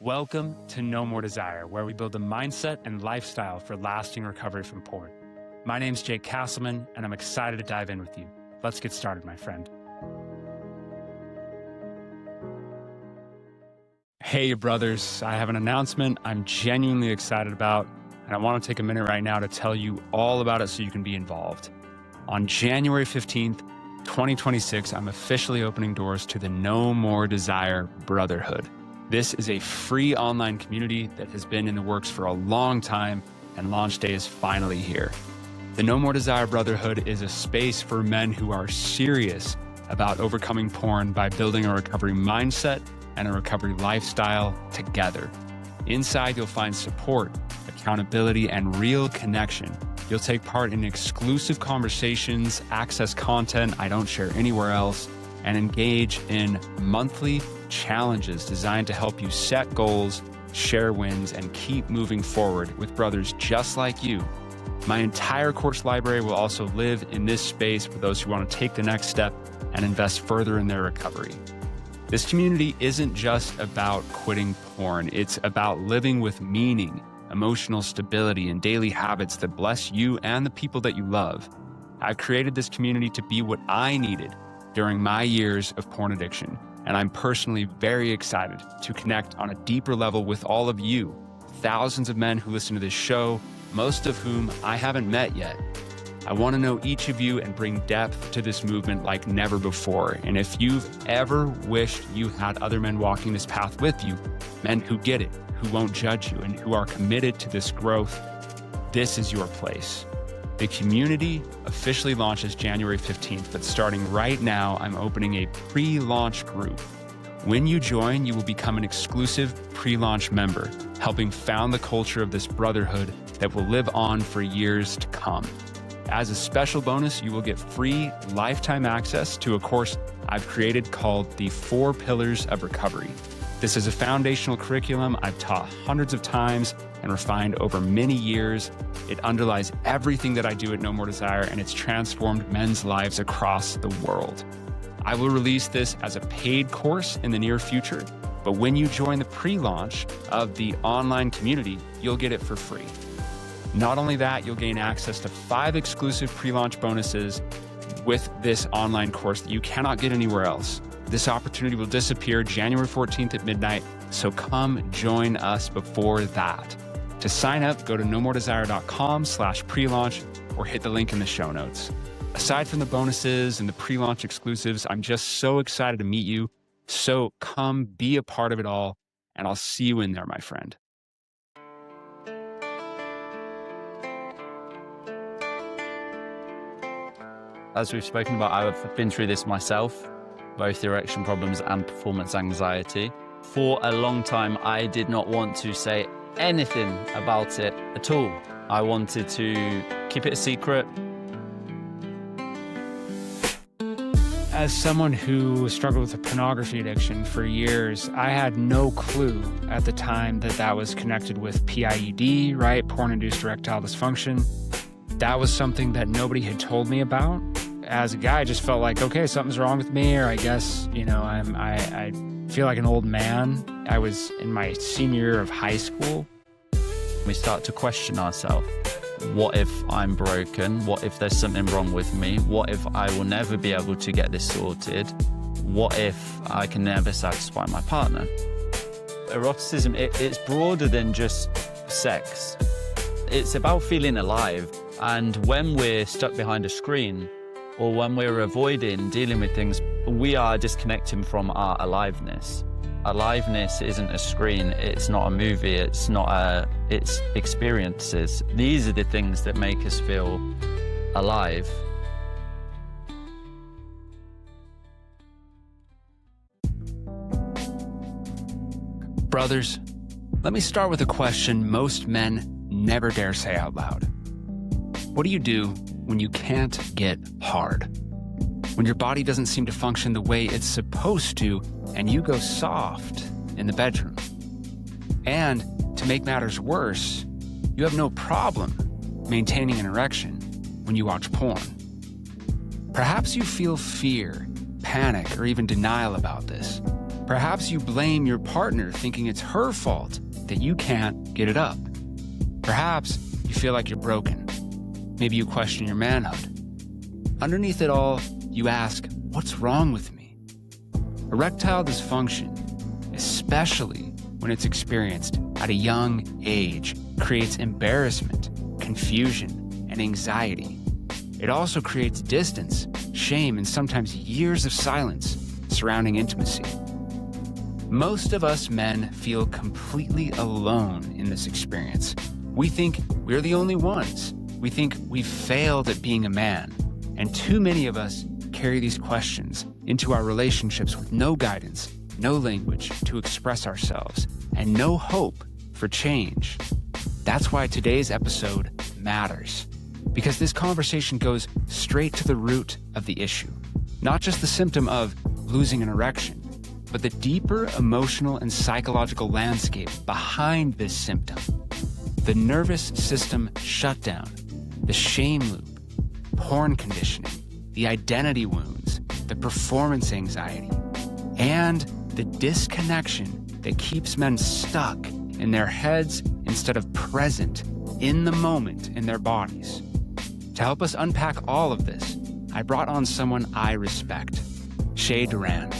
Welcome to No More Desire, where we build a mindset and lifestyle for lasting recovery from porn. My name's Jake Castleman, and I'm excited to dive in with you. Let's get started, my friend. Hey, brothers, I have an announcement I'm genuinely excited about, and I want to take a minute right now to tell you all about it so you can be involved. On January 15th, 2026, I'm officially opening doors to the No More Desire Brotherhood. This is a free online community that has been in the works for a long time, and launch day is finally here. The No More Desire Brotherhood is a space for men who are serious about overcoming porn by building a recovery mindset and a recovery lifestyle together. Inside, you'll find support, accountability, and real connection. You'll take part in exclusive conversations, access content I don't share anywhere else, and engage in monthly challenges designed to help you set goals, share wins, and keep moving forward with brothers just like you. My entire course library will also live in this space for those who want to take the next step and invest further in their recovery. This community isn't just about quitting porn. It's about living with meaning, emotional stability, and daily habits that bless you and the people that you love. I've created this community to be what I needed during my years of porn addiction, and I'm personally very excited to connect on a deeper level with all of you, thousands of men who listen to this show, most of whom I haven't met yet. I want to know each of you and bring depth to this movement like never before. And if you've ever wished you had other men walking this path with you, men who get it, who won't judge you, and who are committed to this growth, this is your place. The community officially launches January 15th, but starting right now, I'm opening a pre-launch group. When you join, you will become an exclusive pre-launch member, helping found the culture of this brotherhood that will live on for years to come. As a special bonus, you will get free lifetime access to a course I've created called the 4 Pillars of Recovery. This is a foundational curriculum I've taught hundreds of times and refined over many years. It underlies everything that I do at No More Desire, and it's transformed men's lives across the world. I will release this as a paid course in the near future, but when you join the pre-launch of the online community, you'll get it for free. Not only that, you'll gain access to 5 exclusive pre-launch bonuses with this online course that you cannot get anywhere else. This opportunity will disappear January 14th at midnight, so come join us before that. To sign up, go to nomordesire.com/pre-launch or hit the link in the show notes. Aside from the bonuses and the pre-launch exclusives, I'm just so excited to meet you. So come be a part of it all, and I'll see you in there, my friend. As we've spoken about, I've been through this myself, both erection problems and performance anxiety. For a long time, I did not want to say anything about it at all. I wanted to keep it a secret. As someone who struggled with a pornography addiction for years, I had no clue at the time that that was connected with PIED, right? Porn-induced erectile dysfunction. That was something that nobody had told me about. As a guy, I just felt like, okay, something's wrong with me, or I guess, I feel like an old man. I was in my senior year of high school. We start to question ourselves. What if I'm broken? What if there's something wrong with me? What if I will never be able to get this sorted? What if I can never satisfy my partner? Eroticism, it's broader than just sex. It's about feeling alive. And when we're stuck behind a screen, or when we're avoiding dealing with things, we are disconnecting from our aliveness. Aliveness isn't a screen, it's not a movie, it's experiences. These are the things that make us feel alive. Brothers, let me start with a question most men never dare say out loud. What do you do when you can't get hard? When your body doesn't seem to function the way it's supposed to, and you go soft in the bedroom? And to make matters worse, you have no problem maintaining an erection when you watch porn. Perhaps you feel fear, panic, or even denial about this. Perhaps you blame your partner, thinking it's her fault that you can't get it up. Perhaps you feel like you're broken. Maybe you question your manhood. Underneath it all, you ask, what's wrong with me? Erectile dysfunction, especially when it's experienced at a young age, creates embarrassment, confusion, and anxiety. It also creates distance, shame, and sometimes years of silence surrounding intimacy. Most of us men feel completely alone in this experience. We think we're the only ones. We think we've failed at being a man. And too many of us carry these questions into our relationships with no guidance, no language to express ourselves, and no hope for change. That's why today's episode matters, because this conversation goes straight to the root of the issue, not just the symptom of losing an erection, but the deeper emotional and psychological landscape behind this symptom. The nervous system shutdown, the shame loop, porn conditioning, the identity wounds, the performance anxiety, and the disconnection that keeps men stuck in their heads instead of present in the moment in their bodies. To help us unpack all of this, I brought on someone I respect, Shay Doran.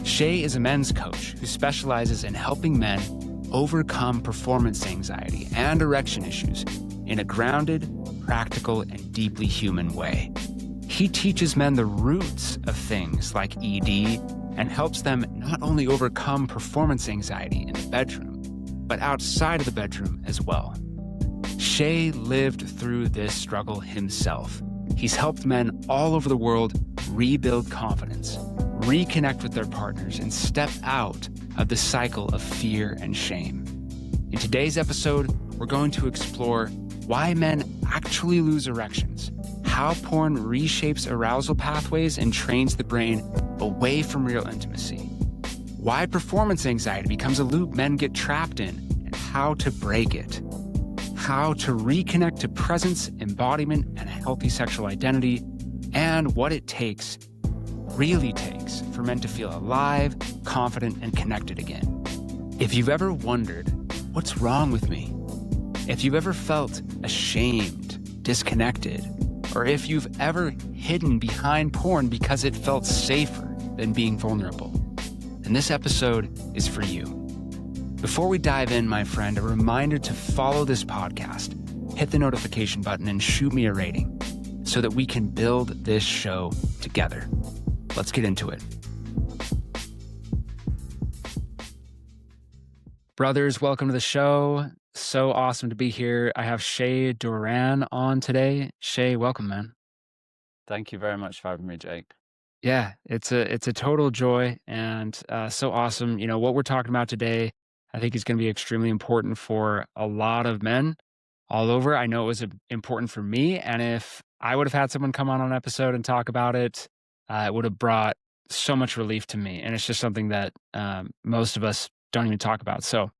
Shay is a men's coach who specializes in helping men overcome performance anxiety and erection issues in a grounded, practical, and deeply human way. He teaches men the roots of things like ED and helps them not only overcome performance anxiety in the bedroom, but outside of the bedroom as well. Shay lived through this struggle himself. He's helped men all over the world rebuild confidence, reconnect with their partners, and step out of the cycle of fear and shame. In today's episode, we're going to explore why men actually lose erections, how porn reshapes arousal pathways and trains the brain away from real intimacy, why performance anxiety becomes a loop men get trapped in, and how to break it, how to reconnect to presence, embodiment, and a healthy sexual identity, and what it really takes for men to feel alive, confident, and connected again. If you've ever wondered, what's wrong with me? If you've ever felt ashamed, disconnected, or if you've ever hidden behind porn because it felt safer than being vulnerable, then this episode is for you. Before we dive in, my friend, a reminder to follow this podcast, hit the notification button, and shoot me a rating so that we can build this show together. Let's get into it. Brothers, welcome to the show. So awesome to be here. I have Shay Doran on today. Shay, welcome, man. Thank you very much for having me, Jake. Yeah, it's a total joy and so awesome. You know, what we're talking about today, I think is going to be extremely important for a lot of men all over. I know it was important for me. And if I would have had someone come on an episode and talk about it, it would have brought so much relief to me. And it's just something that most of us don't even talk about. So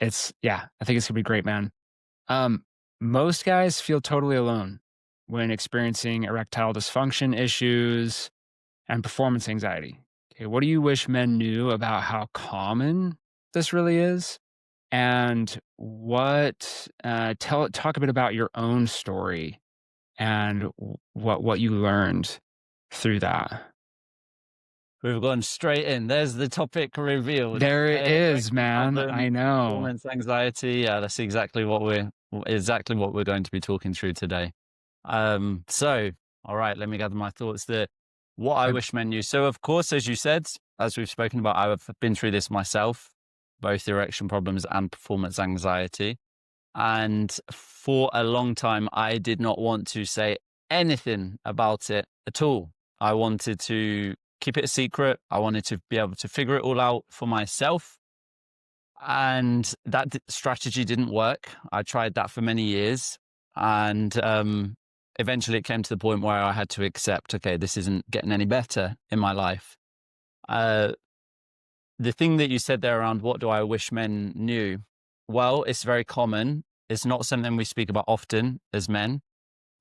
I think it's gonna be great, man. Most guys feel totally alone when experiencing erectile dysfunction issues and performance anxiety. Okay, what do you wish men knew about how common this really is? And talk a bit about your own story and what you learned through that. We've gone straight in. There's the topic revealed. There it is, man. I know. Performance anxiety. Yeah, that's exactly what we're going to be talking through today. So, all right, let me gather my thoughts there. What I wish men knew. So, of course, as you said, as we've spoken about, I've been through this myself, both erection problems and performance anxiety. And for a long time, I did not want to say anything about it at all. I wanted to keep it a secret. I wanted to be able to figure it all out for myself. And that strategy didn't work. I tried that for many years. And eventually it came to the point where I had to accept, okay, this isn't getting any better in my life. The thing that you said there around what do I wish men knew? Well, it's very common. It's not something we speak about often as men.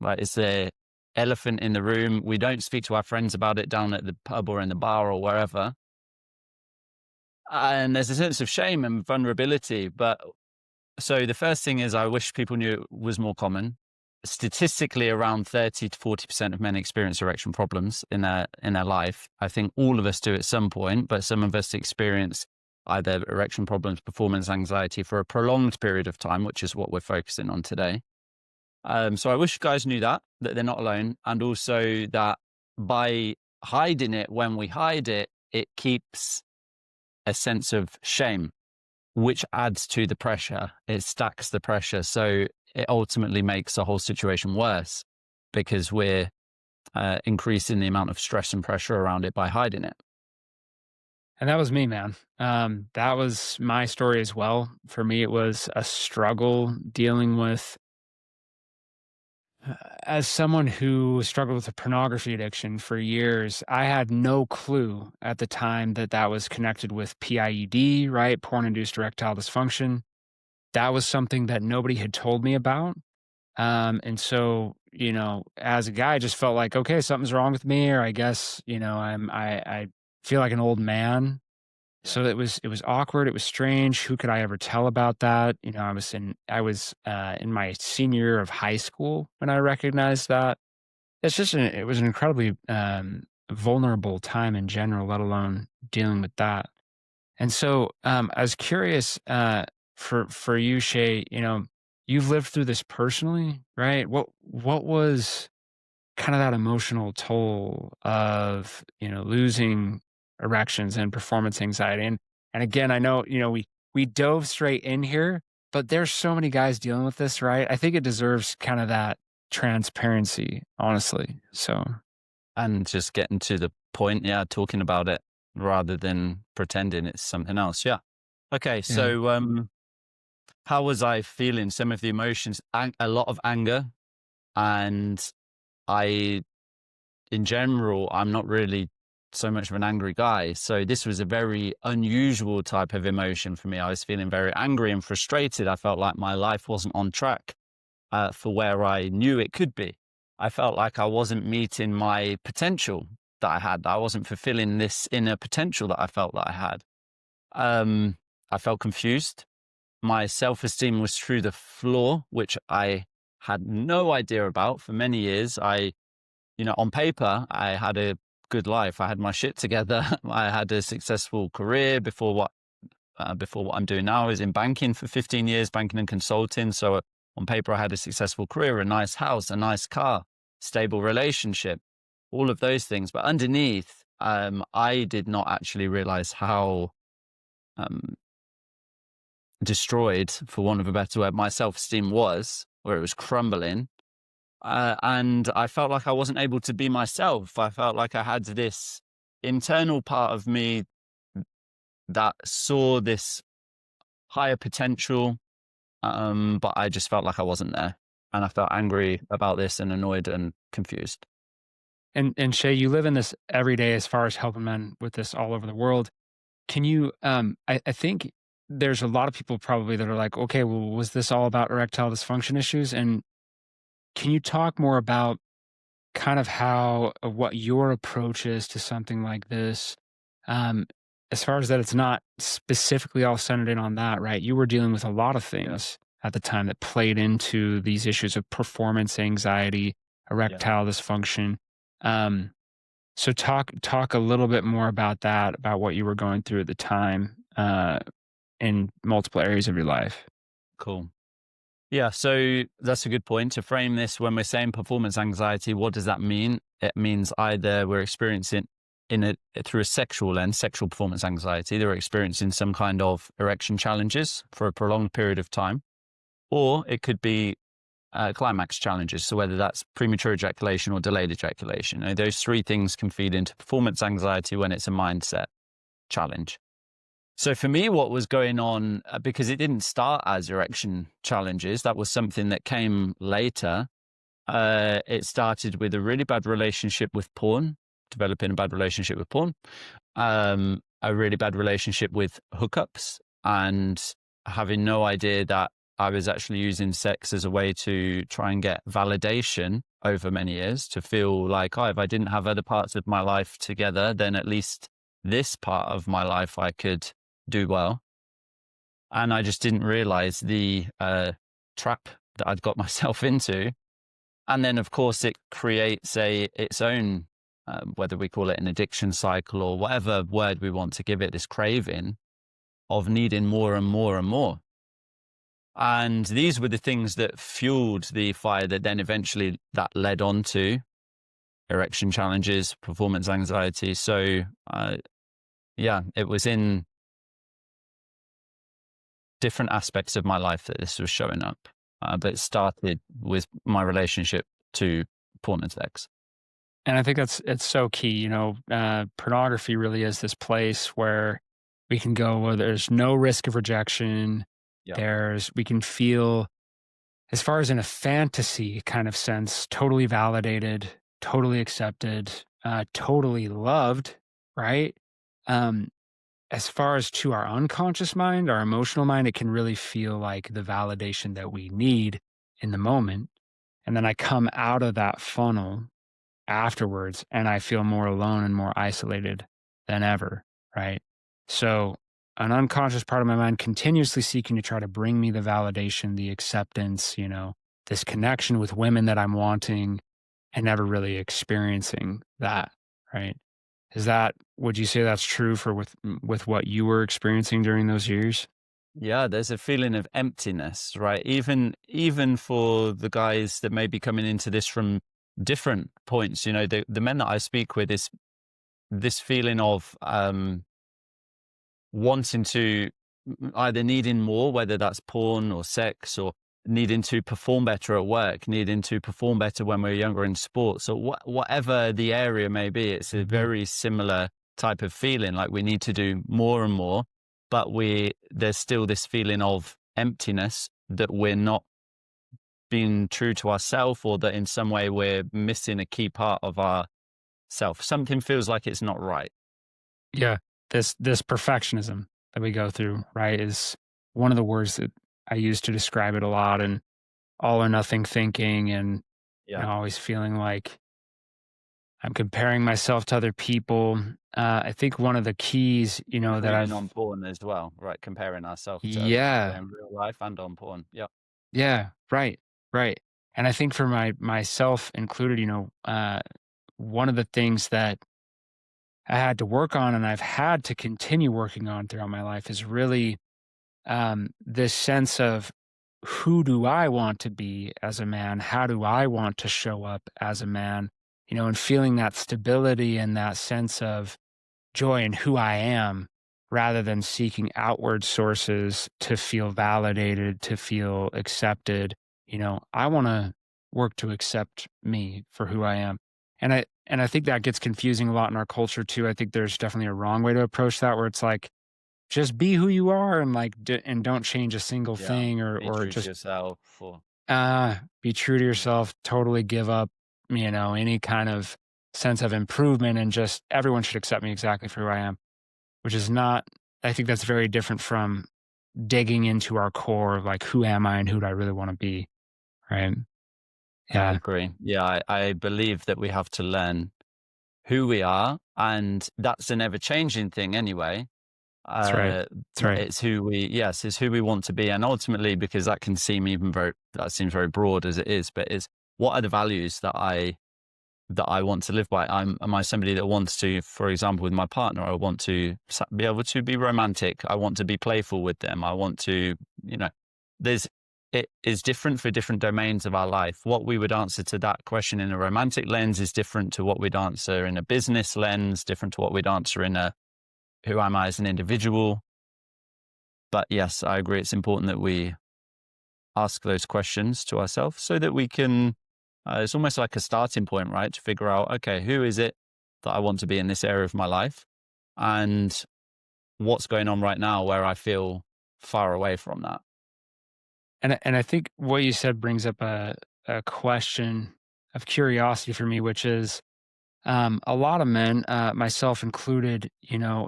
Right? It's the elephant in the room. We don't speak to our friends about it down at the pub or in the bar or wherever. And there's a sense of shame and vulnerability. But so the first thing is I wish people knew it was more common. Statistically, around 30 to 40% of men experience erection problems in their life. I think all of us do at some point, but some of us experience either erection problems, performance anxiety for a prolonged period of time, which is what we're focusing on today. So I wish you guys knew that they're not alone. And also that by hiding it, when we hide it, it keeps a sense of shame, which adds to the pressure. It stacks the pressure. So it ultimately makes the whole situation worse because we're increasing the amount of stress and pressure around it by hiding it. And that was me, man. That was my story as well. For me, it was a struggle dealing with, as someone who struggled with a pornography addiction for years, I had no clue at the time that that was connected with PIED, right? Porn-induced erectile dysfunction. That was something that nobody had told me about. And so, as a guy, I just felt like, okay, something's wrong with me, or I guess, I feel like an old man. So it was awkward. It was strange. Who could I ever tell about that? I was in my senior year of high school when I recognized that. It was an incredibly vulnerable time in general, let alone dealing with that. And so I was curious for you, Shay. You've lived through this personally, right? What was kind of that emotional toll of losing erections and performance anxiety? And again, I know we dove straight in here, but there's so many guys dealing with this, right? I think it deserves kind of that transparency, honestly. So, and just getting to the point, talking about it rather than pretending it's something else. Yeah. Okay. So, how was I feeling? Some of the emotions, a lot of anger, and in general, I'm not really so much of an angry guy. So this was a very unusual type of emotion for me. I was feeling very angry and frustrated. I felt like my life wasn't on track for where I knew it could be. I felt like I wasn't meeting my potential that I had. I wasn't fulfilling this inner potential that I felt that I had. I felt confused. My self-esteem was through the floor, which I had no idea about for many years. On paper, I had a good life. I had my shit together. I had a successful career before what I'm doing now is in banking for 15 years, banking and consulting. So on paper, I had a successful career, a nice house, a nice car, stable relationship, all of those things. But underneath, I did not actually realize how destroyed, for want of a better word, my self-esteem was, where it was crumbling. And I felt like I wasn't able to be myself. I felt like I had this internal part of me that saw this higher potential, but I just felt like I wasn't there. And I felt angry about this and annoyed and confused. And Shay, you live in this every day as far as helping men with this all over the world. Can you, I think there's a lot of people probably that are like, okay, well, was this all about erectile dysfunction issues? And can you talk more about kind of what your approach is to something like this? As far as that, it's not specifically all centered in on that, right? You were dealing with a lot of things at the time that played into these issues of performance anxiety, erectile dysfunction. So talk a little bit more about that, about what you were going through at the time, in multiple areas of your life. Cool. Yeah, so that's a good point. To frame this, when we're saying performance anxiety, what does that mean? It means either we're experiencing through a sexual lens, sexual performance anxiety, they're experiencing some kind of erection challenges for a prolonged period of time, or it could be climax challenges. So whether that's premature ejaculation or delayed ejaculation, those three things can feed into performance anxiety when it's a mindset challenge. So for me, what was going on, because it didn't start as erection challenges, that was something that came later. It started with a really bad relationship with porn, developing a bad relationship with porn, a really bad relationship with hookups, and having no idea that I was actually using sex as a way to try and get validation over many years, to feel like, if I didn't have other parts of my life together, then at least this part of my life I could do well. And I just didn't realize the trap that I'd got myself into. And then, of course, it creates its own, whether we call it an addiction cycle or whatever word we want to give it, this craving of needing more and more and more. And these were the things that fueled the fire that then eventually that led on to erection challenges, performance anxiety. So, yeah, it was in different aspects of my life that this was showing up. But it started with my relationship to porn and sex. And I think it's so key. Pornography really is this place where we can go where there's no risk of rejection. Yeah. We can feel, as far as in a fantasy kind of sense, totally validated, totally accepted, totally loved, right? As far as to our unconscious mind, our emotional mind, it can really feel like the validation that we need in the moment. And then I come out of that funnel afterwards and I feel more alone and more isolated than ever, right? So an unconscious part of my mind continuously seeking to try to bring me the validation, the acceptance, this connection with women that I'm wanting and never really experiencing that, right? Would you say that's true for with what you were experiencing during those years? Yeah, there's a feeling of emptiness, right? Even for the guys that may be coming into this from different points, the men that I speak with is this feeling of wanting to either needing more, whether that's porn or sex, or needing to perform better at work, needing to perform better when we're younger in sports, or whatever the area may be. It's a very similar type of feeling, like we need to do more and more, but there's still this feeling of emptiness, that we're not being true to ourselves, or that in some way we're missing a key part of our self. Something feels like it's not right. Yeah. This perfectionism that we go through, right, is one of the words that I use to describe it a lot, and all or nothing thinking, and Yeah. always feeling like I'm comparing myself to other people. I think one of the keys, that Even I've on porn as well, right? Comparing ourselves to other people yeah, in real life and on porn. Yeah. yeah, right, right. And I think for myself included, one of the things that I had to work on and I've had to continue working on throughout my life is really this sense of, who do I want to be as a man? How do I want to show up as a man? And feeling that stability and that sense of joy in who I am, rather than seeking outward sources to feel validated, to feel accepted. I want to work to accept me for who I am. And I think that gets confusing a lot in our culture too. I think there's definitely a wrong way to approach that, where it's like, just be who you are and and don't change a single Yeah. thing, Be or true to just yourself. Or be true to yourself, totally give up, any kind of sense of improvement, and just everyone should accept me exactly for who I am, which is not, I think that's very different from digging into our core of like, who am I and who do I really want to be? Right. I Yeah. agree. Yeah, I believe that we have to learn who we are, and that's an ever changing thing anyway. That's right. That's right. It's who we want to be. And ultimately, because that can seem that seems very broad as it is, but is what are the values that I want to live by? Am I somebody that wants to, for example, with my partner, I want to be able to be romantic. I want to be playful with them. I want to, it is different for different domains of our life. What we would answer to that question in a romantic lens is different to what we'd answer in a business lens, different to what we'd answer in a, who am I as an individual? But yes, I agree. It's important that we ask those questions to ourselves so that we can, it's almost like a starting point, right? To figure out, okay, who is it that I want to be in this area of my life? And what's going on right now where I feel far away from that? And I think what you said brings up a question of curiosity for me, which is, a lot of men, myself included,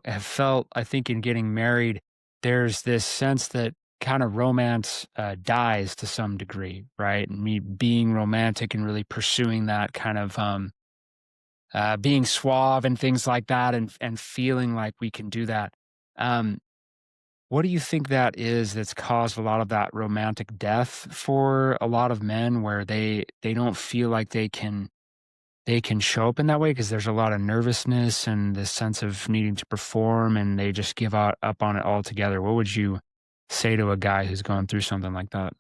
have felt, I think, in getting married, there's this sense that kind of romance dies to some degree, right? And me being romantic and really pursuing that kind of being suave and things like that, and feeling like we can do that. Um, What do you think that is that's caused a lot of that romantic death for a lot of men where they don't feel like they can show up in that way because there's a lot of nervousness and this sense of needing to perform and they just give up on it altogether? What would you say to a guy who's going through something like that?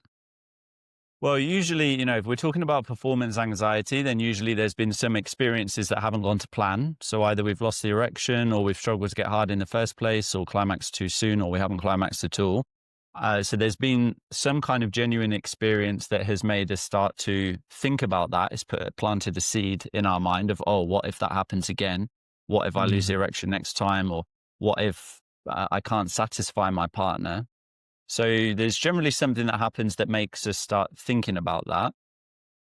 Well, usually, if we're talking about performance anxiety, then usually there's been some experiences that haven't gone to plan. So either we've lost the erection or we've struggled to get hard in the first place or climaxed too soon or we haven't climaxed at all. So there's been some kind of genuine experience that has made us start to think about that. It's planted a seed in our mind of, oh, what if that happens again? What if I lose the Mhm. erection next time? Or what if I can't satisfy my partner? So there's generally something that happens that makes us start thinking about that.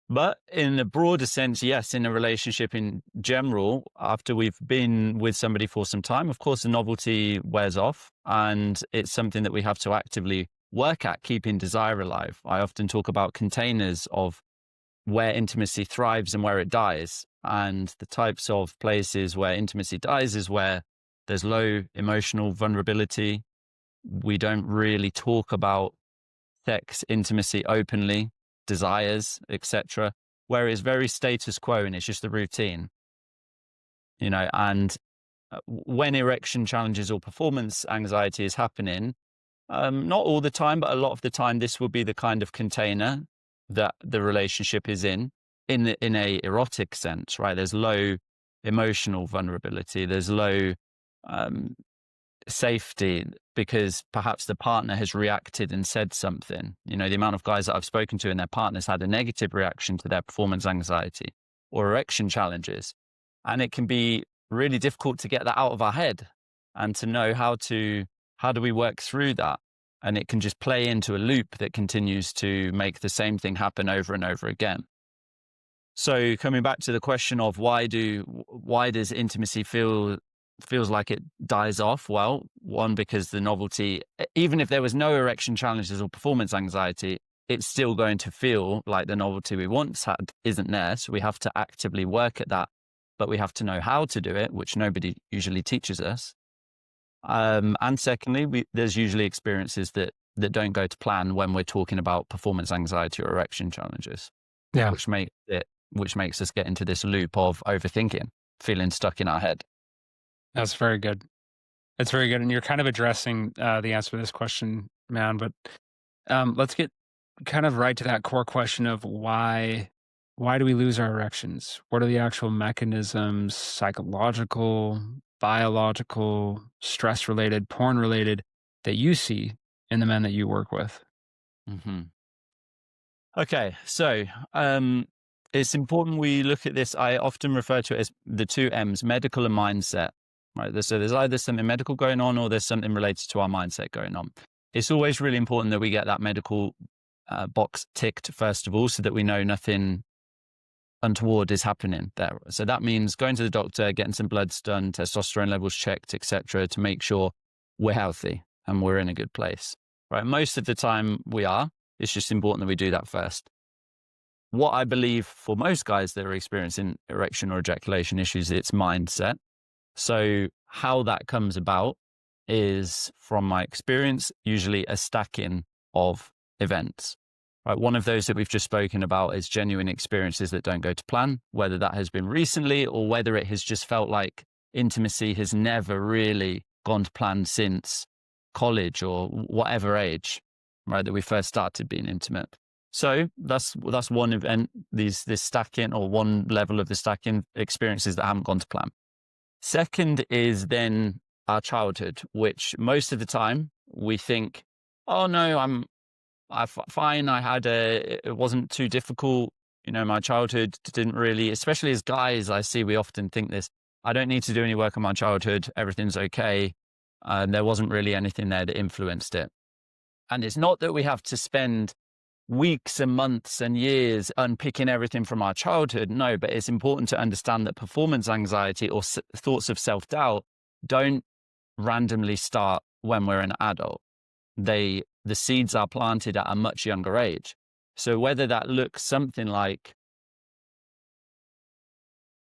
But in a broader sense, yes, in a relationship in general, after we've been with somebody for some time, of course, the novelty wears off and it's something that we have to actively work at keeping desire alive. I often talk about containers of where intimacy thrives and where it dies. And the types of places where intimacy dies is where there's low emotional vulnerability. We don't really talk about sex, intimacy openly, desires, etc. Where it's very status quo and it's just the routine, and when erection challenges or performance anxiety is happening, not all the time, but a lot of the time, this will be the kind of container that the relationship is in a erotic sense, right? There's low emotional vulnerability. There's low um, safety because perhaps the partner has reacted and said something. The amount of guys that I've spoken to and their partners had a negative reaction to their performance anxiety or erection challenges. And it can be really difficult to get that out of our head and to know how do we work through that. And it can just play into a loop that continues to make the same thing happen over and over again. So coming back to the question of why does intimacy feels like it dies off? Well, one, because the novelty, even if there was no erection challenges or performance anxiety, it's still going to feel like the novelty we once had isn't there. So we have to actively work at that, but we have to know how to do it, which nobody usually teaches us. And secondly, there's usually experiences that don't go to plan when we're talking about performance anxiety or erection challenges, Yeah, which makes us get into this loop of overthinking, feeling stuck in our head. that's very good. It's very good, and you're kind of addressing the answer to this question, man. But let's get kind of right to that core question of why do we lose our erections? What are the actual mechanisms, psychological, biological, stress related, porn related, that you see in the men that you work with? hmm Okay, so it's important we look at this. I often refer to it as the two M's, medical and mindset. Right. So there's either something medical going on or there's something related to our mindset going on. It's always really important that we get that medical box ticked first of all, so that we know nothing untoward is happening there. So that means going to the doctor, getting some bloods done, testosterone levels checked, etc., to make sure we're healthy and we're in a good place. Right. Most of the time we are. It's just important that we do that first. What I believe for most guys that are experiencing erection or ejaculation issues, it's mindset. So how that comes about is, from my experience, usually a stacking of events. Right, one of those that we've just spoken about is genuine experiences that don't go to plan, whether that has been recently or whether it has just felt like intimacy has never really gone to plan since college or whatever age, right, that we first started being intimate. So that's one event, this stacking, or one level of the stacking experiences that haven't gone to plan. Second is then our childhood, which most of the time we think, oh no, I'm fine. It wasn't too difficult. My childhood didn't really, especially as guys, I see we often think this, I don't need to do any work on my childhood. Everything's okay. There wasn't really anything there that influenced it. And it's not that we have to spend weeks and months and years unpicking everything from our childhood. No, but it's important to understand that performance anxiety or thoughts of self-doubt don't randomly start when we're an adult. The seeds are planted at a much younger age. So whether that looks something like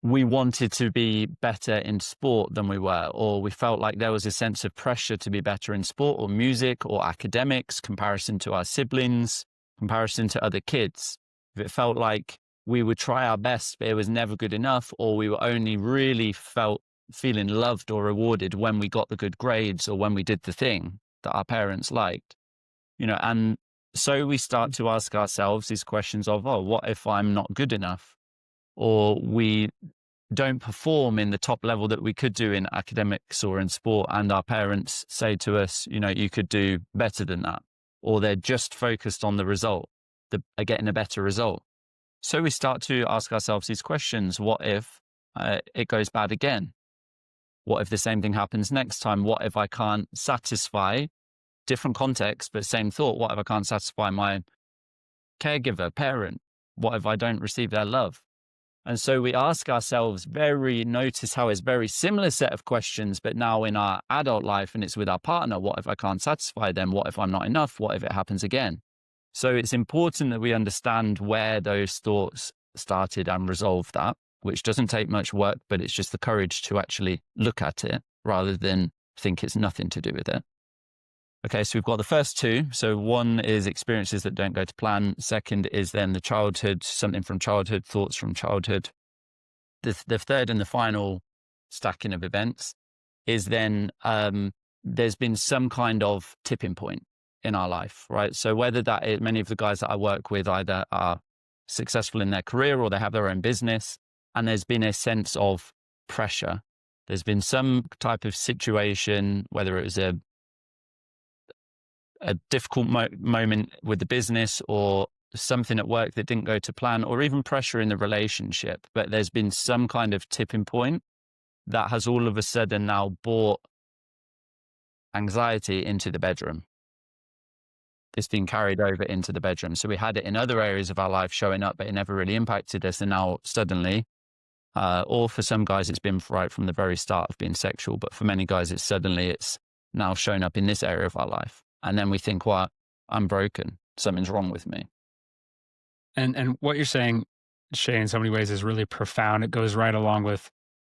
we wanted to be better in sport than we were, or we felt like there was a sense of pressure to be better in sport or music or academics, comparison to our siblings, comparison to other kids. If it felt like we would try our best, but it was never good enough, or we were only really feeling loved or rewarded when we got the good grades or when we did the thing that our parents liked, and so we start to ask ourselves these questions of, oh, what if I'm not good enough? Or we don't perform in the top level that we could do in academics or in sport. And our parents say to us, you could do better than that. Or they're just focused on the result, getting a better result. So we start to ask ourselves these questions. What if it goes bad again? What if the same thing happens next time? What if I can't satisfy, different context, but same thought, what if I can't satisfy my caregiver, parent? What if I don't receive their love? And so we ask ourselves notice how it's very similar set of questions, but now in our adult life, and it's with our partner. What if I can't satisfy them? What if I'm not enough? What if it happens again? So it's important that we understand where those thoughts started and resolve that, which doesn't take much work, but it's just the courage to actually look at it rather than think it's nothing to do with it. Okay, so we've got the first two. So one is experiences that don't go to plan. Second is then the childhood, something from childhood, thoughts from childhood. The third and the final stacking of events is then there's been some kind of tipping point in our life, right? So whether that is, many of the guys that I work with either are successful in their career or they have their own business, and there's been a sense of pressure. There's been some type of situation, whether it was a difficult moment with the business or something at work that didn't go to plan, or even pressure in the relationship. But there's been some kind of tipping point that has all of a sudden now brought anxiety into the bedroom. It's been carried over into the bedroom. So we had it in other areas of our life showing up, but it never really impacted us. And now suddenly, or for some guys, it's been right from the very start of being sexual. But for many guys, it's now shown up in this area of our life. And then we think, well, I'm broken. Something's wrong with me. And what you're saying, Shay, in so many ways is really profound. It goes right along with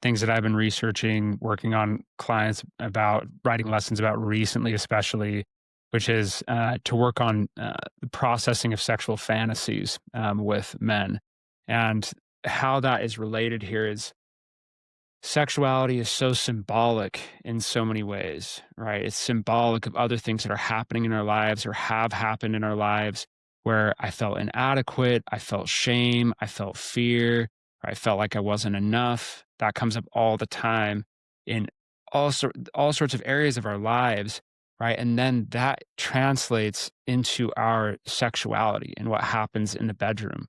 things that I've been researching, working on clients about, writing lessons about recently, especially, which is to work on the processing of sexual fantasies with men. And how that is related here is sexuality is so symbolic in so many ways, right? It's symbolic of other things that are happening in our lives or have happened in our lives where I felt inadequate, I felt shame, I felt fear, or I felt like I wasn't enough. That comes up all the time in all sorts of areas of our lives, right? And then that translates into our sexuality and what happens in the bedroom.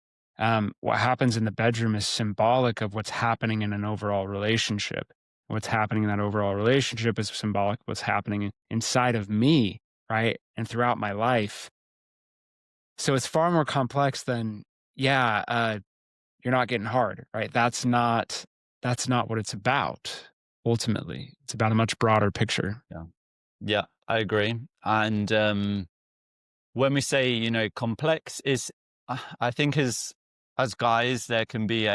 What happens in the bedroom is symbolic of what's happening in an overall relationship. What's happening in that overall relationship is symbolic of what's happening inside of me, right? And throughout my life. So it's far more complex than, you're not getting hard, right? That's not what it's about. Ultimately, it's about a much broader picture. Yeah, I agree. And when we say, complex is, I think as guys, there can be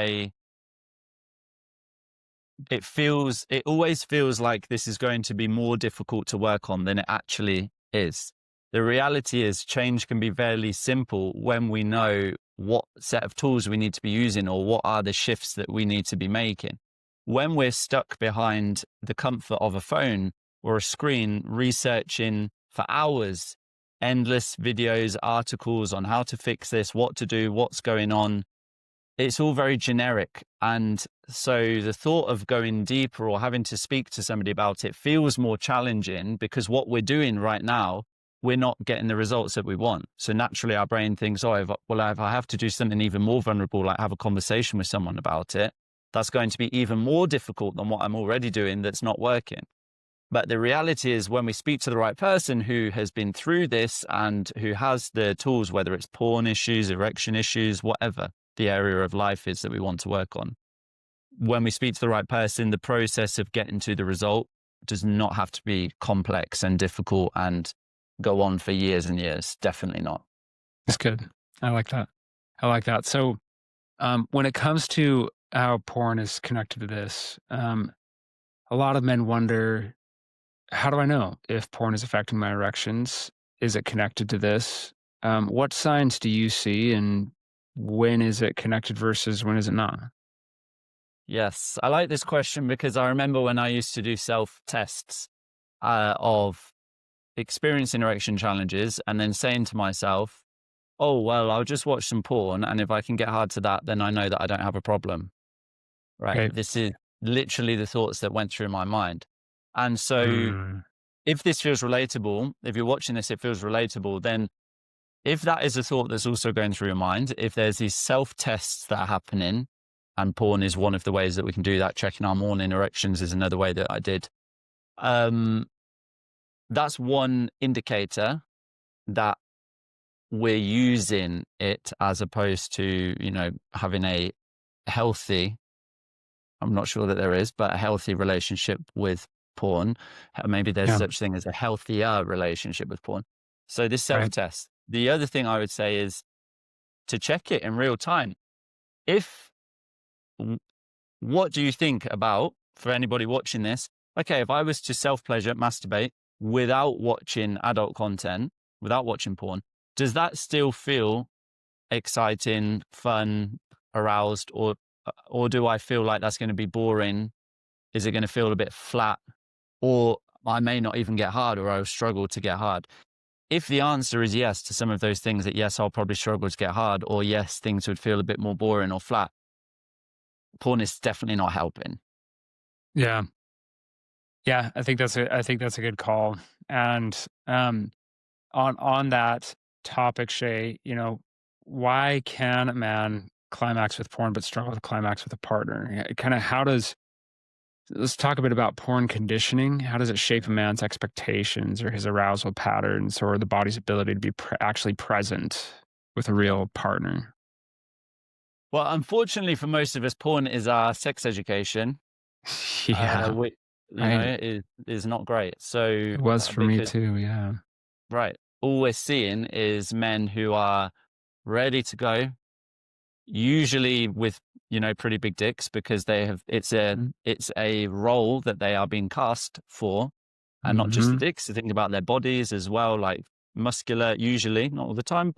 it always feels like this is going to be more difficult to work on than it actually is. The reality is change can be fairly simple when we know what set of tools we need to be using or what are the shifts that we need to be making. When we're stuck behind the comfort of a phone or a screen, researching for hours, endless videos, articles on how to fix this, what to do, what's going on, it's all very generic. And so the thought of going deeper or having to speak to somebody about it feels more challenging because what we're doing right now, we're not getting the results that we want. So naturally our brain thinks, if I have to do something even more vulnerable, like have a conversation with someone about it, that's going to be even more difficult than what I'm already doing that's not working. But the reality is when we speak to the right person who has been through this and who has the tools, whether it's porn issues, erection issues, whatever the area of life is that we want to work on, when we speak to the right person, the process of getting to the result does not have to be complex and difficult and go on for years and years. Definitely not. That's good. I like that. So when it comes to how porn is connected to this. A lot of men wonder, how do I know if porn is affecting my erections? Is it connected to this? What signs do you see, and when is it connected versus when is it not? Yes, I like this question because I remember when I used to do self-tests of experiencing erection challenges and then saying to myself, oh, well, I'll just watch some porn. And if I can get hard to that, then I know that I don't have a problem. Right. Right. This is literally the thoughts that went through my mind. And so Mm, if this feels relatable, if you're watching this, it feels relatable, then if that is a thought that's also going through your mind, if there's these self-tests that are happening, and porn is one of the ways that we can do that, checking our morning erections is another way that I did. That's one indicator that we're using it as opposed to, having a healthy, I'm not sure that there is, but a healthy relationship with porn. Maybe there's yeah. such thing as a healthier relationship with porn. So this Right. self-test. The other thing I would say is to check it in real time. If, what do you think about, for anybody watching this, okay, if I was to self-pleasure, masturbate without watching adult content, without watching porn, does that still feel exciting, fun, aroused, or do I feel like that's going to be boring? Is it going to feel a bit flat? Or I may not even get hard, or I'll struggle to get hard. If the answer is yes to some of those things, that yes, I'll probably struggle to get hard, or yes, things would feel a bit more boring or flat, porn is definitely not helping. Yeah. Yeah. I think that's a good call. And on that topic, Shay, why can a man climax with porn but struggle to climax with a partner? Kind of how does Let's talk a bit about porn conditioning. How does it shape a man's expectations or his arousal patterns or the body's ability to be actually present with a real partner? Well, unfortunately for most of us, porn is our sex education, Yeah, which, right. is not great. So, It was for me because, too. Yeah. right, all we're seeing is men who are ready to go, usually with, pretty big dicks because it's a role that they are being cast for, and not just the Hmm. dicks. So think about their bodies as well, like muscular, usually, not all the time,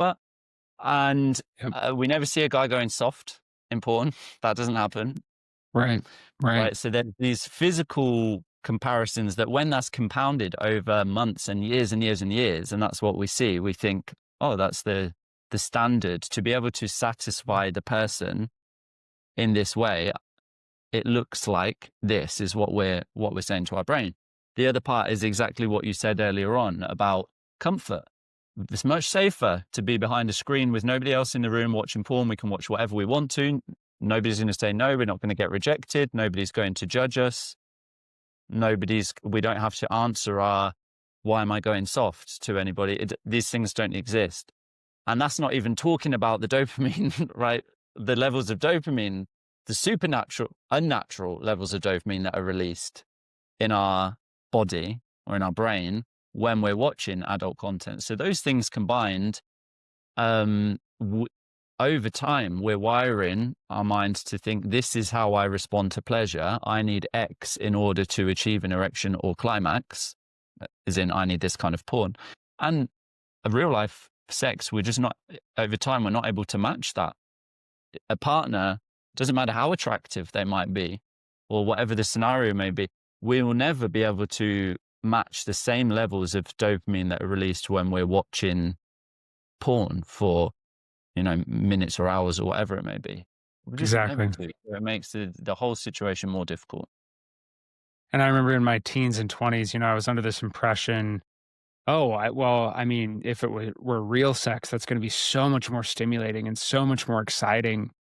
and Yep. we never see a guy going soft in porn. That doesn't happen. Right. Right. Right. So then these physical comparisons that when that's compounded over months and years and years and years, and that's what we see, we think, oh, that's the standard to be able to satisfy the person in this way. It looks like this is what we're saying to our brain. The other part is exactly what you said earlier on about comfort. It's much safer to be behind a screen with nobody else in the room watching porn. We can watch whatever we want to. Nobody's going to say no. We're not going to get rejected. Nobody's going to judge us. We don't have to answer why am I going soft to anybody? These things don't exist. And that's not even talking about the dopamine, right? The levels of dopamine, the supernatural, unnatural levels of dopamine that are released in our body or in our brain when we're watching adult content. So those things combined, over time, we're wiring our minds to think this is how I respond to pleasure. I need X in order to achieve an erection or climax, as in I need this kind of porn. And a real life sex, we're just not, over time, we're not able to match that. A partner, doesn't matter how attractive they might be or whatever the scenario may be, we will never be able to match the same levels of dopamine that are released when we're watching porn for, minutes or hours or whatever it may be. We're just not able Exactly. to. It makes the whole situation more difficult. And I remember in my teens and 20s, I was under this impression, oh, I mean, if it were real sex, that's going to be so much more stimulating and so much more exciting.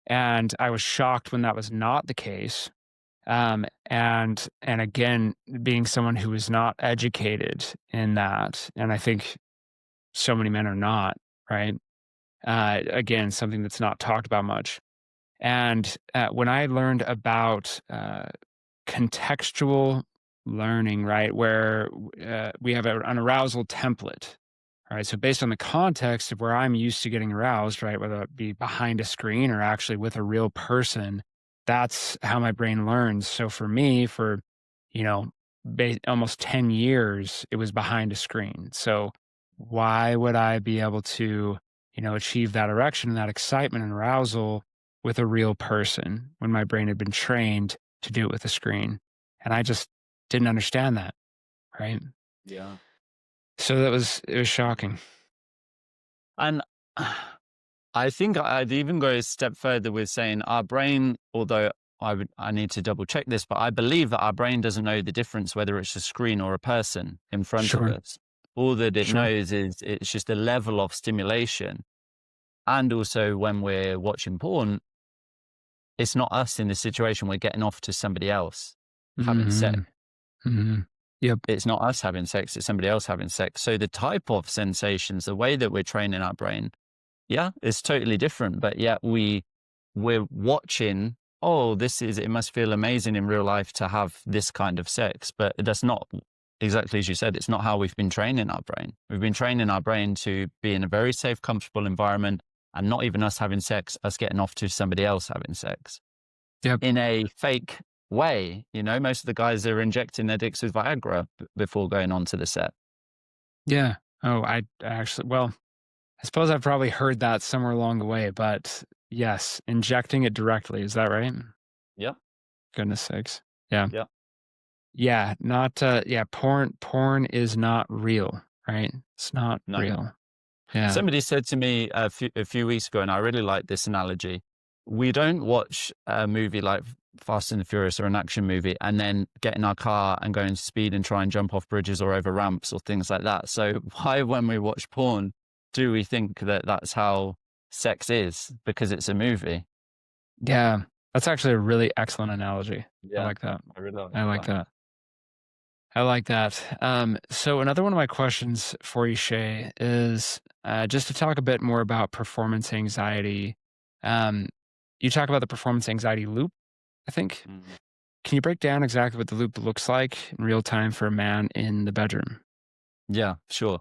And I was shocked when that was not the case. And again, being someone who is not educated in that, and I think so many men are not, right? Again, something that's not talked about much. And when I learned about contextual learning, right, where we have an arousal template, right? So based on the context of where I'm used to getting aroused, right, whether it be behind a screen or actually with a real person, that's how my brain learns. So for me, for, you know, almost 10 years, it was behind a screen. So why would I be able to, achieve that erection and that excitement and arousal with a real person when my brain had been trained to do it with a screen? And I just didn't understand that. Right. Yeah. So it was shocking. And I think I'd even go a step further with saying our brain, although I need to double check this, but I believe that our brain doesn't know the difference whether it's a screen or a person in front of Sure. us. All that it Sure. knows is it's just a level of stimulation. And also when we're watching porn, it's not us in the situation. We're getting off to somebody else having sex. Mm-hmm. Mm-hmm. Yep. It's not us having sex, it's somebody else having sex. So the type of sensations, the way that we're training our brain, yeah, it's totally different. But yet we're watching, oh, it must feel amazing in real life to have this kind of sex. But that's not exactly as you said, it's not how we've been training our brain. We've been training our brain to be in a very safe, comfortable environment, and not even us having sex, us getting off to somebody else having sex. Yep. In a fake way. Most of the guys are injecting their dicks with Viagra before going onto the set. Yeah. Oh, I actually, well, I suppose I've probably heard that somewhere along the way, but yes, injecting it directly. Is that right? Yeah. Goodness sakes. Yeah. Yeah. Yeah. Not, porn is not real, right? It's not No. real. Yeah. Somebody said to me a few weeks ago, and I really like this analogy. We don't watch a movie like Fast and the Furious or an action movie and then get in our car and go into speed and try and jump off bridges or over ramps or things like that. So why, when we watch porn, do we think that that's how sex is? Because it's a movie. Yeah. That's actually a really excellent analogy. Yeah, I like that. I really like I like that. I like that. So another one of my questions for you, Shay, is just to talk a bit more about performance anxiety. You talk about the performance anxiety loop, I think. Mm. Can you break down exactly what the loop looks like in real time for a man in the bedroom? Yeah, sure.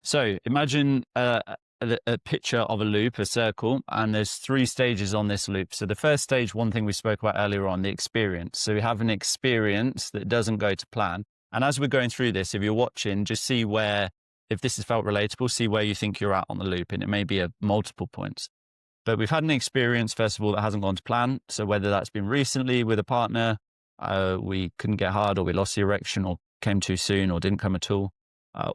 So imagine a picture of a loop, a circle, and there's 3 stages on this loop. So the first stage, one thing we spoke about earlier on, the experience. So we have an experience that doesn't go to plan. And as we're going through this, if you're watching, just see where, if this has felt relatable, see where you think you're at on the loop. And it may be at multiple points. But we've had an experience, first of all, that hasn't gone to plan. So whether that's been recently with a partner, we couldn't get hard, or we lost the erection, or came too soon, or didn't come at all.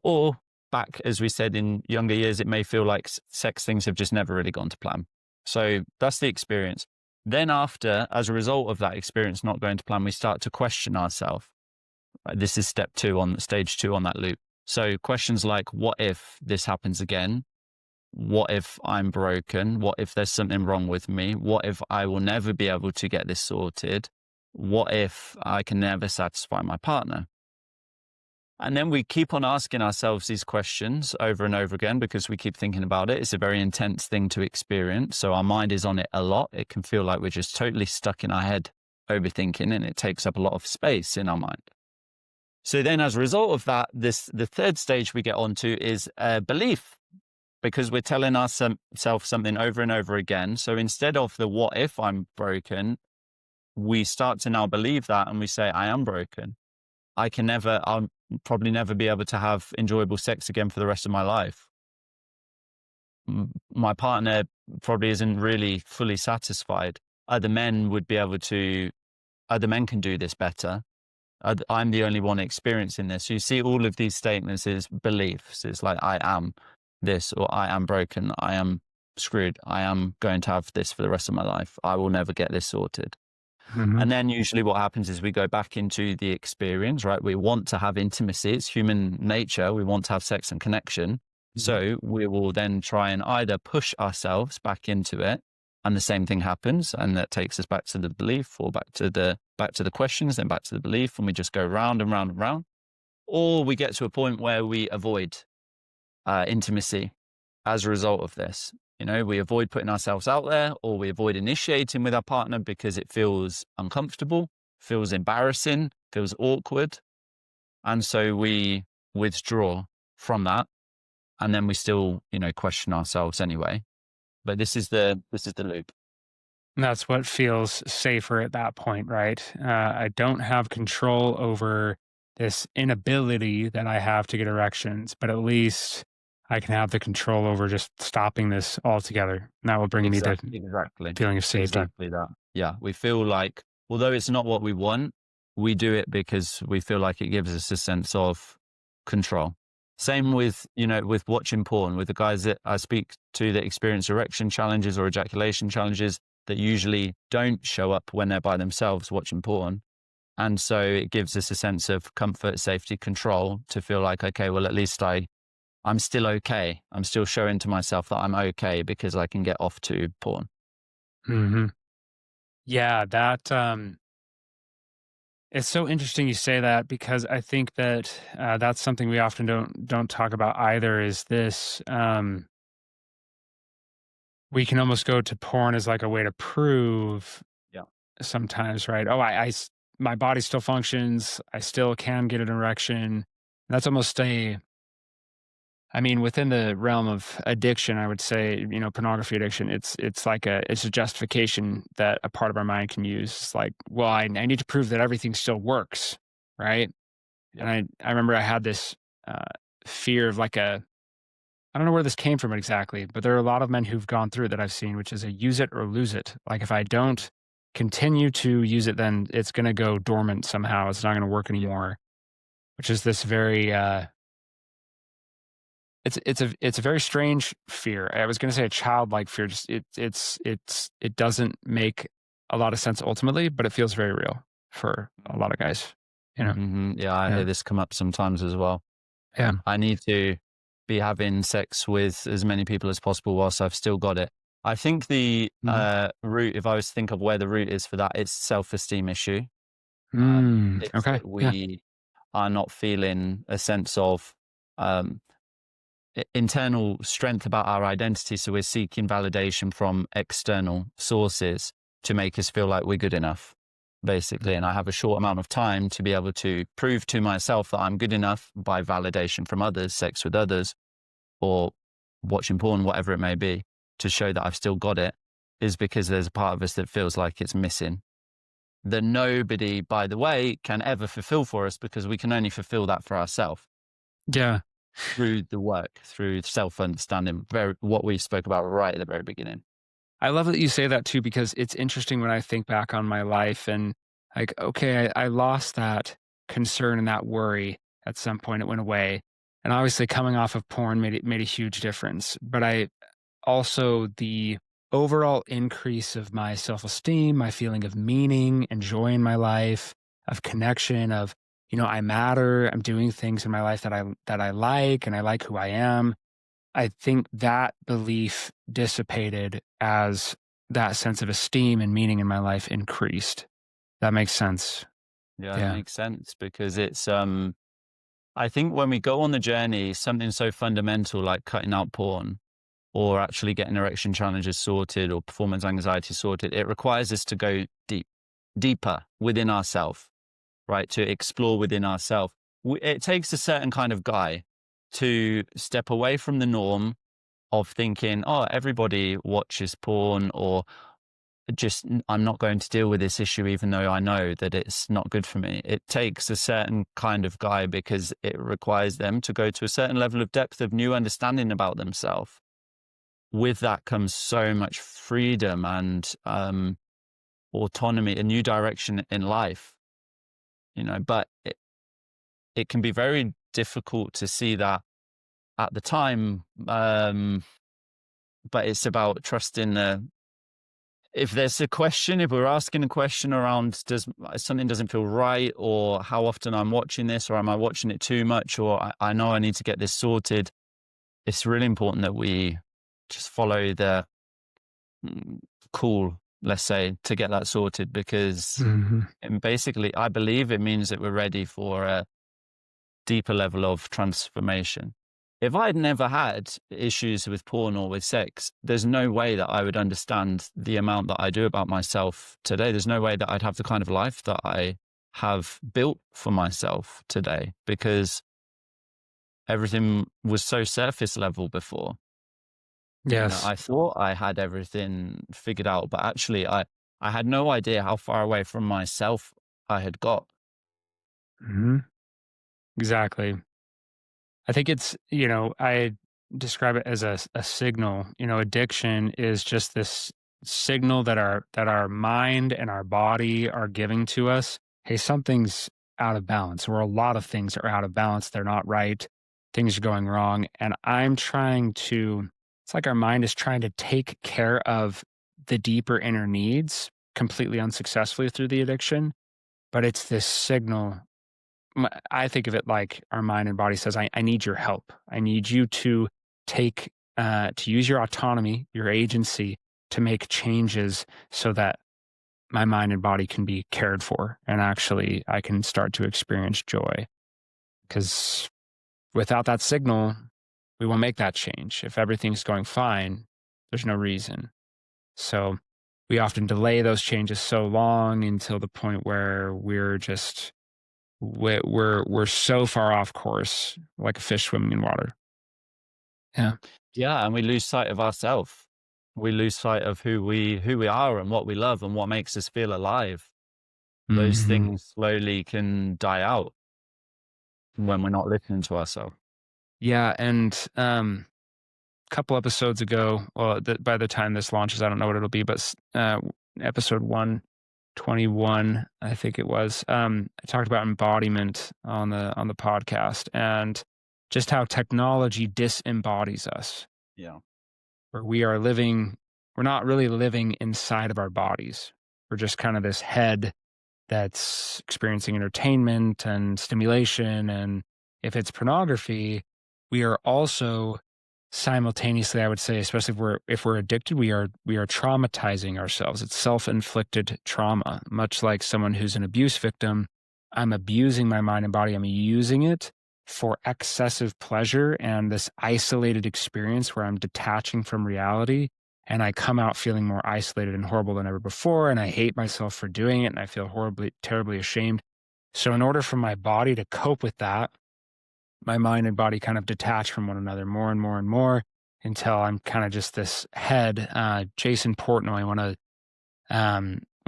Or back, as we said, in younger years, it may feel like sex things have just never really gone to plan. So that's the experience. Then after, as a result of that experience not going to plan, we start to question ourselves. This is step 2 on stage 2 on that loop. So questions like, what if this happens again? What if I'm broken? What if there's something wrong with me? What if I will never be able to get this sorted? What if I can never satisfy my partner? And then we keep on asking ourselves these questions over and over again because we keep thinking about it. It's a very intense thing to experience. So our mind is on it a lot. It can feel like we're just totally stuck in our head overthinking, and it takes up a lot of space in our mind. So then as a result of that, the third stage we get onto is belief, because we're telling ourselves something over and over again. So instead of the what if I'm broken, we start to now believe that, and we say, I am broken. I'll probably never be able to have enjoyable sex again for the rest of my life. My partner probably isn't really fully satisfied. Other men can do this better. I'm the only one experiencing this. So you see all of these statements as beliefs. It's like, I am this, or I am broken. I am screwed. I am going to have this for the rest of my life. I will never get this sorted. Mm-hmm. And then usually what happens is we go back into the experience, right? We want to have intimacy. It's human nature. We want to have sex and connection. Mm-hmm. So we will then try and either push ourselves back into it, and the same thing happens, and that takes us back to the belief, or back to the questions, then back to the belief, and we just go round and round and round. Or we get to a point where we avoid intimacy as a result of this. We avoid putting ourselves out there, or we avoid initiating with our partner because it feels uncomfortable, feels embarrassing, feels awkward. And so we withdraw from that. And then we still, question ourselves anyway. But this is the loop. That's what feels safer at that point, right? I don't have control over this inability that I have to get erections, but at least I can have the control over just stopping this altogether. And that will bring me the Exactly. feeling of safety. Exactly that. Yeah. We feel like, although it's not what we want, we do it because we feel like it gives us a sense of control. Same with, with watching porn, with the guys that I speak to that experience erection challenges or ejaculation challenges that usually don't show up when they're by themselves watching porn. And so it gives us a sense of comfort, safety, control to feel like, okay, well, at least I'm still okay. I'm still showing to myself that I'm okay because I can get off to porn. Hmm. Yeah, that it's so interesting you say that because I think that that's something we often don't talk about either. Is this we can almost go to porn as like a way to prove Yeah. sometimes, right? Oh, my body still functions. I still can get an erection. That's almost I mean, within the realm of addiction, I would say, pornography addiction, it's a justification that a part of our mind can use. It's like, well, I need to prove that everything still works, right? Yeah. And I remember I had this uh, fear of like I don't know where this came from exactly, but there are a lot of men who've gone through it that I've seen, which is a use it or lose it. Like if I don't continue to use it, then it's going to go dormant somehow. It's not going to work anymore, which is this very, it's a very strange fear. I was going to say a childlike fear. Just it doesn't make a lot of sense ultimately, but it feels very real for a lot of guys. You know, Yeah, I yeah, hear this come up sometimes as well. yeah. I need to be having sex with as many people as possible whilst I've still got it. I think the Mhm. root, if I was to think of where the root is for that, it's self-esteem issue. It's Okay. that Yeah. we are not feeling a sense of um, internal strength about our identity. So we're seeking validation from external sources to make us feel like we're good enough, basically. And I have a short amount of time to be able to prove to myself that I'm good enough by validation from others, sex with others, or watching porn, whatever it may be, to show that I've still got it, is because there's a part of us that feels like it's missing. That nobody, by the way, can ever fulfill for us because we can only fulfill that for ourselves Yeah. through the work, through self-understanding, very what we spoke about right at the very beginning. I love that you say that too, because it's interesting when I think back on my life and like, okay, I lost that concern and that worry at some point. It went away. And obviously coming off of porn made a huge difference. But I also the overall increase of my self-esteem, my feeling of meaning and joy in my life, of connection, of, I matter, I'm doing things in my life that I like and I like who I am. I think that belief dissipated as that sense of esteem and meaning in my life increased. That makes sense. Yeah, it Yeah. makes sense because it's I think when we go on the journey, something so fundamental like cutting out porn or actually getting erection challenges sorted or performance anxiety sorted, it requires us to go deeper within ourselves, right? To explore within ourselves. It takes a certain kind of guy to step away from the norm of thinking, oh, everybody watches porn, or just I'm not going to deal with this issue, even though I know that it's not good for me. It takes a certain kind of guy because it requires them to go to a certain level of depth of new understanding about themselves. With that comes so much freedom and autonomy, a new direction in life, but it can be very difficult to see that at the time. But it's about trusting if there's a question, if we're asking a question around does something doesn't feel right, or how often I'm watching this, or am I watching it too much, or I know I need to get this sorted, it's really important that we just follow the call, let's say, to get that sorted, because Hmm. basically I believe it means that we're ready for a deeper level of transformation. If I had never had issues with porn or with sex, there's no way that I would understand the amount that I do about myself today. There's no way that I'd have the kind of life that I have built for myself today, because everything was so surface level before. Yes. I thought I had everything figured out, but actually I had no idea how far away from myself I had got. Hmm. Exactly. I think it's, I describe it as a signal. Addiction is just this signal that our mind and our body are giving to us. Hey, something's out of balance, or a lot of things are out of balance. They're not right. Things are going wrong. And it's like our mind is trying to take care of the deeper inner needs completely unsuccessfully through the addiction. But it's this signal. I think of it like our mind and body says, I need your help. I need you to to use your autonomy, your agency to make changes so that my mind and body can be cared for. And actually, I can start to experience joy. Because without that signal, we won't make that change. If everything's going fine, there's no reason. So we often delay those changes so long until the point where we're so far off course, like a fish swimming in water. Yeah. Yeah, and we lose sight of ourselves. We lose sight of who we are and what we love and what makes us feel alive. Those Mhm. things slowly can die out when we're not listening to ourselves. Yeah, and, couple episodes ago, well, by the time this launches, I don't know what it'll be, but episode 121, I think it was, I talked about embodiment on the podcast, and just how technology disembodies us, Yeah. where we're not really living inside of our bodies. We're just kind of this head that's experiencing entertainment and stimulation. And if it's pornography, we are also simultaneously, I would say, especially if we're addicted, we are traumatizing ourselves. It's self-inflicted trauma, much like someone who's an abuse victim. I'm abusing my mind and body. I'm using it for excessive pleasure and this isolated experience where I'm detaching from reality, and I come out feeling more isolated and horrible than ever before, and I hate myself for doing it, and I feel horribly, terribly ashamed. So in order for my body to cope with that, my mind and body kind of detach from one another more and more and more until I'm kind of just this head. Jason Portnoy, one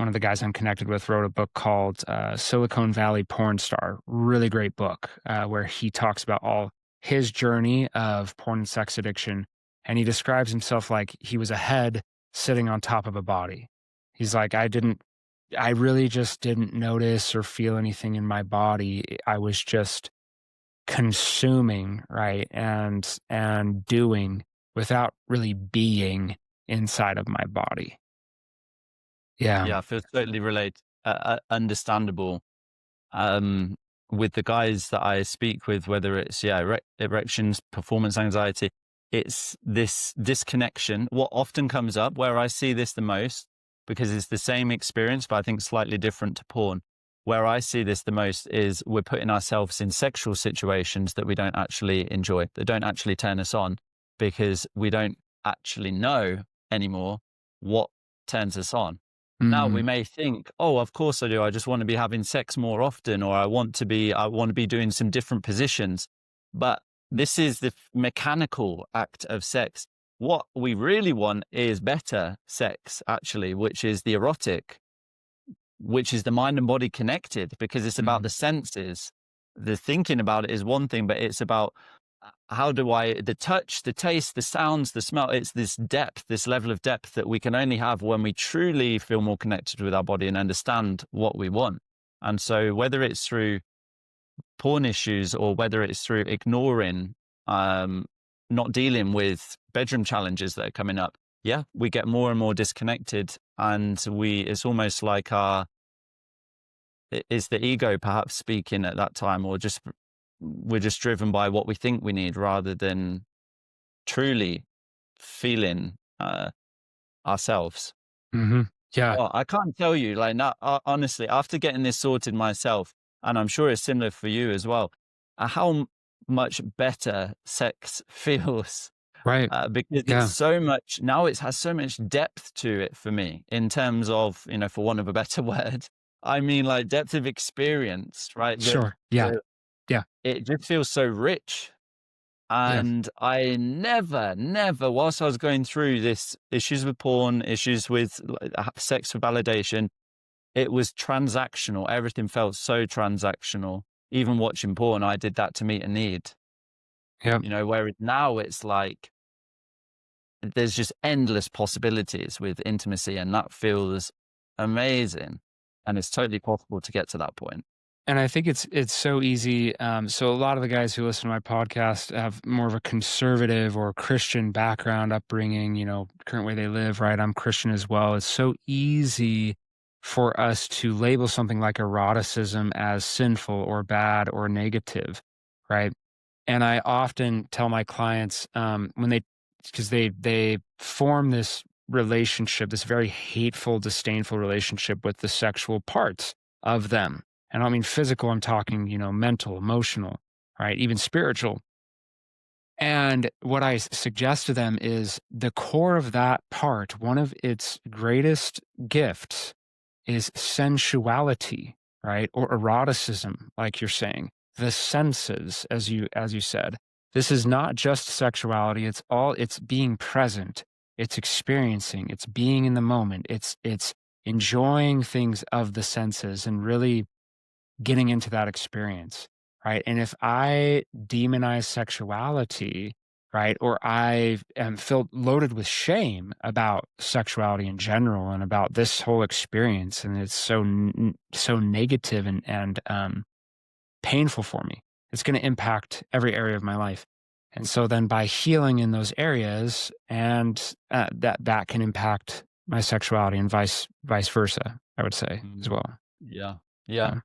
of the guys I'm connected with, wrote a book called Silicon Valley Porn Star. Really great book where he talks about all his journey of porn and sex addiction. And he describes himself like he was a head sitting on top of a body. He's like, I really just didn't notice or feel anything in my body. I was just consuming, right? And doing without really being inside of my body. Yeah. Yeah, I feel totally understandable. Um, with the guys that I speak with, whether it's erections, performance anxiety, it's this disconnection. What often comes up where I see this the most, because it's the same experience, but I think slightly different to porn. Where I see this the most is we're putting ourselves in sexual situations that we don't actually enjoy, that don't actually turn us on, because we don't actually know anymore what turns us on. Now we Mhm. may think, oh, of course I do. I just want to be having sex more often, or I want to be doing some different positions. But this is the mechanical act of sex. What we really want is better sex, actually, which is the erotic, which is the mind and body connected, because it's about Mhm. the senses. The thinking about it is one thing, but it's about the touch, the taste, the sounds, the smell. It's this depth, this level of depth that we can only have when we truly feel more connected with our body and understand what we want. And so whether it's through porn issues or whether it's through ignoring, not dealing with bedroom challenges that are coming up, yeah, we get more and more disconnected, and it's almost like is the ego perhaps speaking at that time, or just we're just driven by what we think we need rather than truly feeling ourselves. Mhm. Yeah. Well, I can't tell you, like, now, honestly, after getting this sorted myself, and I'm sure it's similar for you as well, much better sex feels. Right. Because it's Yeah. so much now, it has so much depth to it for me, in terms of, for want of a better word, I mean, like, depth of experience, right? Sure. Yeah. The Yeah. It just feels so rich. Yeah. And I never, whilst I was going through this issues with porn, issues with sex for validation, it was transactional. Everything felt so transactional. Even watching porn, I did that to meet a need, Yeah. whereas now it's like there's just endless possibilities with intimacy, and that feels amazing. And it's totally possible to get to that point. And I think it's so easy. So a lot of the guys who listen to my podcast have more of a conservative or Christian background, upbringing, current way they live, right? I'm Christian as well. It's so easy for us to label something like eroticism as sinful or bad or negative, right? And I often tell my clients because they form this relationship, this very hateful, disdainful relationship with the sexual parts of them. And I don't mean physical, I'm talking, mental, emotional, right? Even spiritual. And what I suggest to them is the core of that part, one of its greatest gifts is sensuality, right? Or eroticism, like you're saying. The senses, as you said. This is not just sexuality, it's being present, it's experiencing, it's being in the moment, it's enjoying things of the senses and really getting into that experience, right? And if I demonize sexuality, right, or I am filled loaded with shame about sexuality in general and about this whole experience, and it's so negative and painful for me, it's going to impact every area of my life. And so then by healing in those areas, and that can impact my sexuality and vice versa, I would say as well. Yeah. Yeah. Um,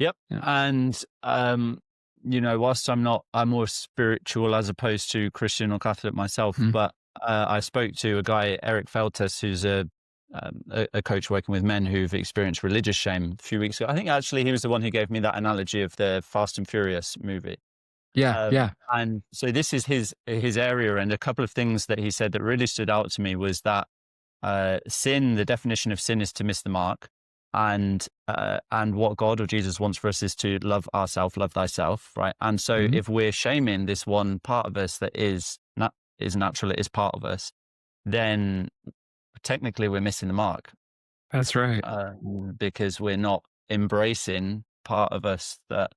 Yep. yeah. And, whilst I'm more spiritual as opposed to Christian or Catholic myself, Mhm. but I spoke to a guy, Eric Feltes, who's a coach working with men who've experienced religious shame a few weeks ago. I think actually he was the one who gave me that analogy of the Fast and Furious movie. Yeah. Yeah. And so this is his area. And a couple of things that he said that really stood out to me was that sin, the definition of sin is to miss the mark. And what God or Jesus wants for us is to love ourselves, love thyself, right? And so Mhm. if we're shaming this one part of us that is natural, it is part of us, then technically we're missing the mark, That's right. because we're not embracing part of us that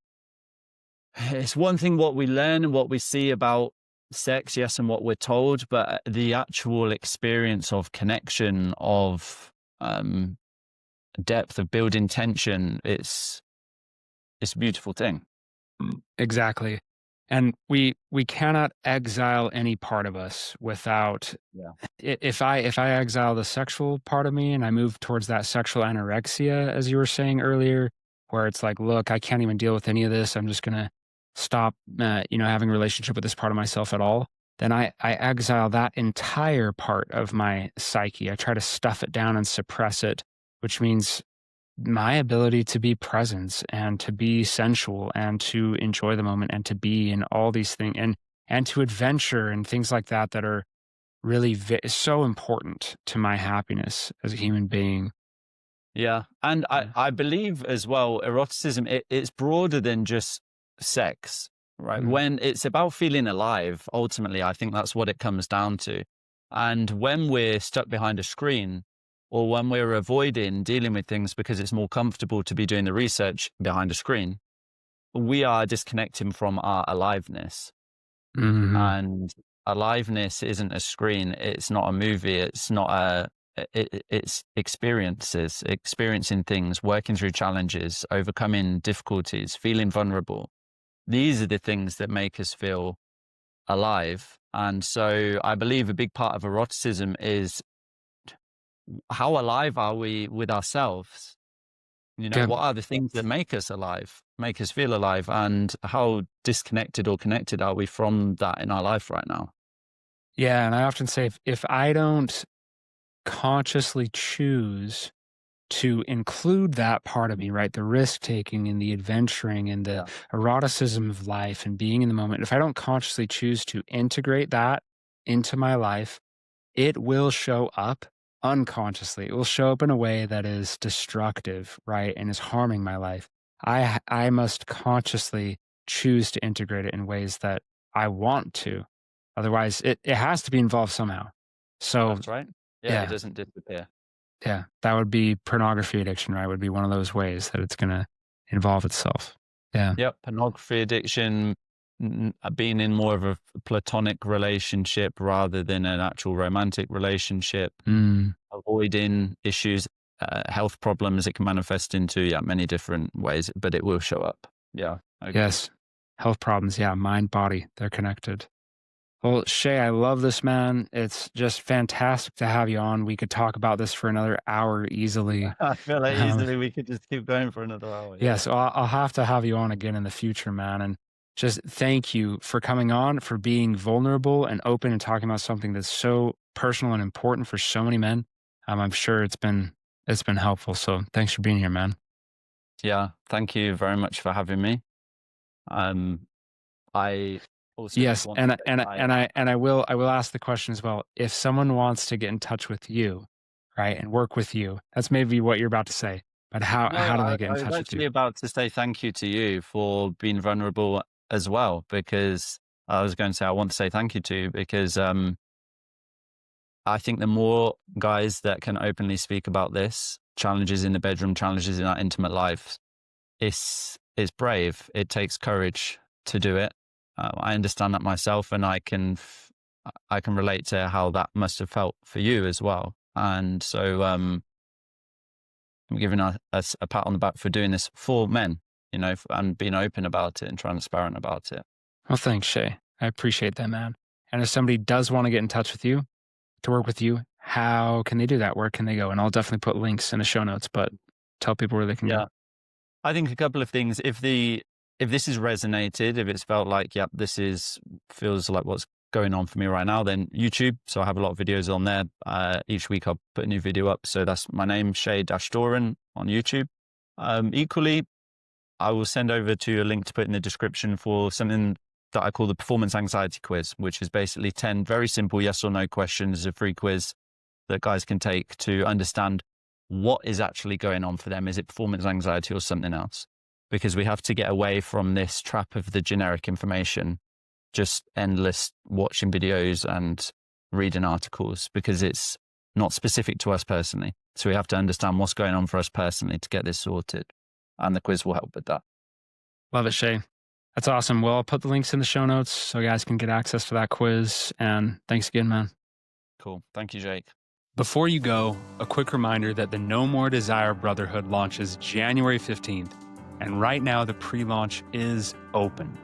it's one thing what we learn and what we see about sex, yes, and what we're told, but the actual experience of connection, of depth, of building tension, it's a beautiful thing. Exactly. And we cannot exile any part of us without if I exile the sexual part of me and I move towards that sexual anorexia, as you were saying earlier, where it's like, look, I can't even deal with any of this. I'm just going to stop, having a relationship with this part of myself at all. Then I exile that entire part of my psyche. I try to stuff it down and suppress it, which means my ability to be present and to be sensual and to enjoy the moment and to be in all these things and to adventure and things like that that are really so important to my happiness as a human being. Yeah. And I believe as well, eroticism, it's broader than just sex, right? Mm. When it's about feeling alive, ultimately, I think that's what it comes down to. And when we're stuck behind a screen, or when we're avoiding dealing with things because it's more comfortable to be doing the research behind a screen, we are disconnecting from our aliveness. Mm-hmm. And aliveness isn't a screen. It's not a movie. It's not it's experiences, experiencing things, working through challenges, overcoming difficulties, feeling vulnerable. These are the things that make us feel alive. And so I believe a big part of eroticism is how alive are we with ourselves? Yeah. What are the things that make us alive, make us feel alive, and how disconnected or connected are we from that in our life right now? Yeah. And I often say if I don't consciously choose to include that part of me, right? The risk taking and the adventuring and the eroticism of life and being in the moment. If I don't consciously choose to integrate that into my life, it will show up unconsciously. It will show up in a way that is destructive, right? And is harming my life. I must consciously choose to integrate it in ways that I want to. Otherwise, it has to be involved somehow. So, That's right. Yeah, it yeah, doesn't disappear. yeah, that would be pornography addiction, right? Would be one of those ways that it's going to involve itself. Yeah. Yep, pornography addiction, being in more of a platonic relationship rather than an actual romantic relationship, Mm, avoiding issues, health problems. It can manifest into many different ways, but it will show up. Yeah, I agree. yes. Health problems. Yeah. Mind, body, they're connected. Well, Shay, I love this, man. It's just fantastic to have you on. We could talk about this for another hour easily. I feel like Um, easily we could just keep going for another hour. yeah, Yeah. so I'll have to have you on again in the future, man. And just thank you for coming on, for being vulnerable and open and talking about something that's so personal and important for so many men. I'm sure it's been helpful. So thanks for being here, man. Yeah. Thank you very much for having me. Um, I also just Yes, want to and I, say and I, I, and I and I will ask the question as well. If someone wants to get in touch with you, right, and work with you, that's maybe what you're about to say. But how no, how do I, they get in I was touch with you? actually about to say thank you to you for being vulnerable as well, because I was going to say, I want to say thank you to you because, I think the more guys that can openly speak about this, challenges in the bedroom, challenges in our intimate life, it's brave. It takes courage to do it. I understand that myself, and I can relate to how that must have felt for you as well. And so, I'm giving us a pat on the back for doing this for men, and being open about it and transparent about it. Well, thanks, Shay. I appreciate that, man. And if somebody does want to get in touch with you to work with you, how can they do that? Where can they go? And I'll definitely put links in the show notes, but tell people where they can go. Yeah. I think a couple of things. If this has resonated, if it's felt like, yep, feels like what's going on for me right now, then YouTube. So I have a lot of videos on there. Each week I'll put a new video up. So that's my name, Shay Doran on YouTube. Equally, I will send over to you a link to put in the description for something that I call the performance anxiety quiz, which is basically 10 very simple yes or no questions, a free quiz that guys can take to understand what is actually going on for them. Is it performance anxiety or something else? Because we have to get away from this trap of the generic information, just endless watching videos and reading articles, because it's not specific to us personally. So we have to understand what's going on for us personally to get this sorted. And the quiz will help with that. Love it, Shay. That's awesome. Well, I'll put the links in the show notes so you guys can get access to that quiz. And thanks again, man. Cool. Thank you, Jake. Before you go, a quick reminder that the No More Desire Brotherhood launches January 15th, and right now the pre-launch is open.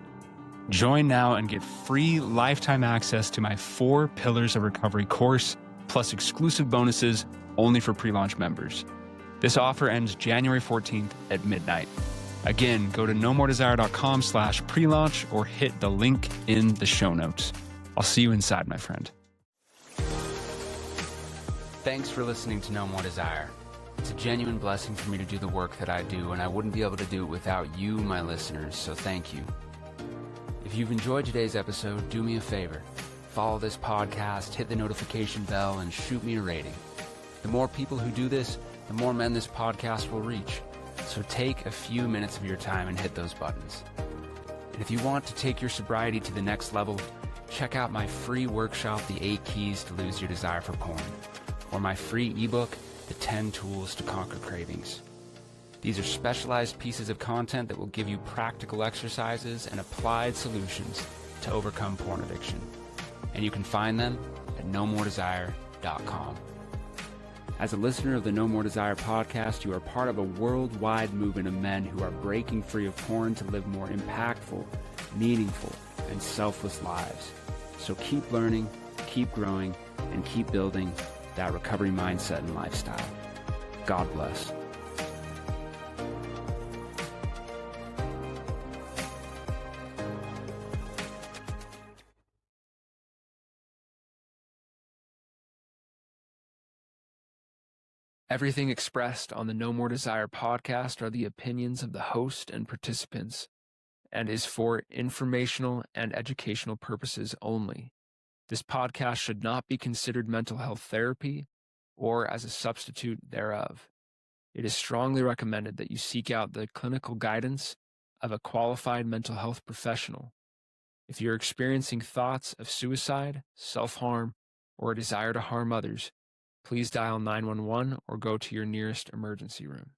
Join now and get free lifetime access to my 4 Pillars of Recovery course, plus exclusive bonuses only for pre-launch members. This offer ends January 14th at midnight. Again, go to nomordesire.com/pre-launch or hit the link in the show notes. I'll see you inside, my friend. Thanks for listening to No More Desire. It's a genuine blessing for me to do the work that I do, and I wouldn't be able to do it without you, my listeners, so thank you. If you've enjoyed today's episode, do me a favor. Follow this podcast, hit the notification bell, and shoot me a rating. The more people who do this, the more men this podcast will reach. So take a few minutes of your time and hit those buttons. And if you want to take your sobriety to the next level, check out my free workshop, The 8 Keys to Lose Your Desire for Porn, or my free ebook, The 10 Tools to Conquer Cravings. These are specialized pieces of content that will give you practical exercises and applied solutions to overcome porn addiction. And you can find them at nomordesire.com. As a listener of the No More Desire podcast, you are part of a worldwide movement of men who are breaking free of porn to live more impactful, meaningful, and selfless lives. So keep learning, keep growing, and keep building that recovery mindset and lifestyle. God bless. Everything expressed on the No More Desire podcast are the opinions of the host and participants and is for informational and educational purposes only. This podcast should not be considered mental health therapy or as a substitute thereof. It is strongly recommended that you seek out the clinical guidance of a qualified mental health professional. If you're experiencing thoughts of suicide, self-harm, or a desire to harm others, please dial 911 or go to your nearest emergency room.